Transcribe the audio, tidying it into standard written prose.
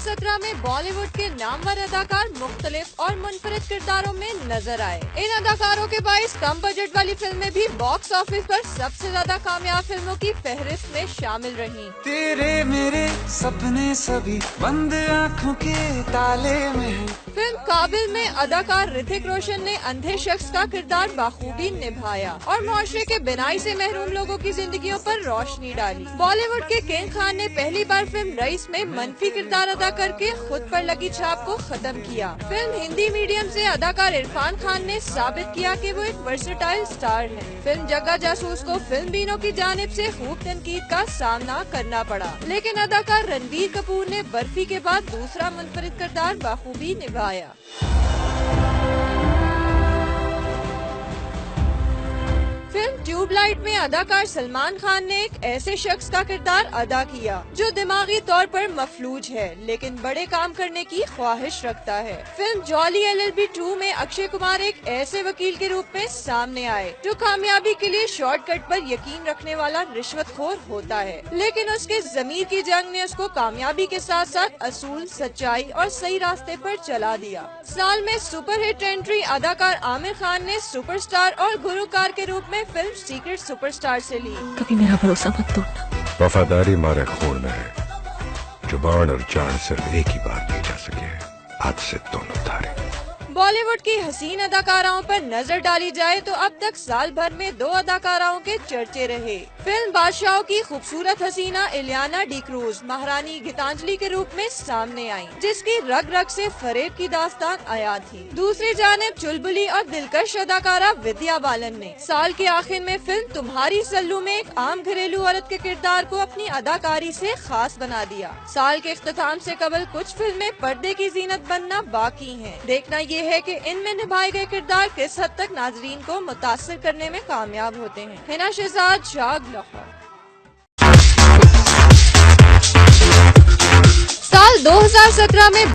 2017 में बॉलीवुड के नामवर अदाकार मुख्तलिफ और मुनफरिद किरदारों में नजर आए। इन अदाकारों के बाइस कम बजट वाली फिल्में भी बॉक्स ऑफिस पर सबसे ज्यादा कामयाब फिल्मों की फहरिस्त में शामिल रहीं। तेरे मेरे सपने सभी बंद आँखों के ताले में हैं। फिल्म काबिल में अदाकार ऋतिक रोशन ने अंधे शख्स का किरदार बाखूबी निभाया और मुआशरे के बिनाई से महरूम लोगों की जिंदगियों पर रोशनी डाली। बॉलीवुड के किंग खान ने पहली बार फिल्म रईस में मनफी किरदार अदा करके खुद पर लगी छाप को खत्म किया। फिल्म हिंदी मीडियम से अदाकार इरफान खान ने साबित किया कि वो एक वर्सेटाइल स्टार है। फिल्म जग्गा जासूस को फिल्म बीनों की जानिब से खूब तनकीद का सामना करना पड़ा, लेकिन अदाकार रणबीर कपूर ने बर्फी के बाद दूसरा मुनफरिद किरदार बाखूबी निभाया। फिल्म ट्यूबलाइट में अदाकार सलमान खान ने एक ऐसे शख्स का किरदार अदा किया जो दिमागी तौर पर मफलूज है लेकिन बड़े काम करने की ख्वाहिश रखता है। फिल्म जॉली LLB 2 में अक्षय कुमार एक ऐसे वकील के रूप में सामने आए जो कामयाबी के लिए शॉर्टकट पर यकीन रखने वाला रिश्वतखोर होता है, लेकिन उसके ज़मीर की जंग ने उसको कामयाबी के साथ साथ असूल, सच्चाई और सही रास्ते पर चला दिया। साल में सुपरहिट एंट्री अदाकार आमिर खान ने सुपरस्टार और गुलकार के रूप में फिल्म सीक्रेट सुपरस्टार से ली। कभी मेरा भरोसा मत तोड़ना। वफादारी हमारे खून में है। जुबान और जान सिर्फ एक ही बार दी जा सके, आज से दोनों धारे। बॉलीवुड की हसीन अदाकाराओं पर नजर डाली जाए तो अब तक साल भर में 2 अदाकाराओं के चर्चे रहे। फिल्म बादशाहों की खूबसूरत हसीना इलियाना डिक्रूज महारानी गीतांजलि के रूप में सामने आई, जिसकी रग रग से फरेब की दास्तान आया थी। दूसरी जानिब चुलबुली और दिलकश अदाकारा विद्या बालन ने साल के आखिर में फिल्म तुम्हारी सल्लू में एक आम घरेलू औरत के किरदार को अपनी अदाकारी से खास बना दिया। साल के इख्तिताम से कबल कुछ फिल्में पर्दे की जीनत बनना बाकी हैं। देखना ये है कि इनमें निभाए गए किरदार किस हद तक नाजरीन को मुतासिर करने में कामयाब होते हैं। हिना शहजाद, जाग लाहौर। साल 2017 में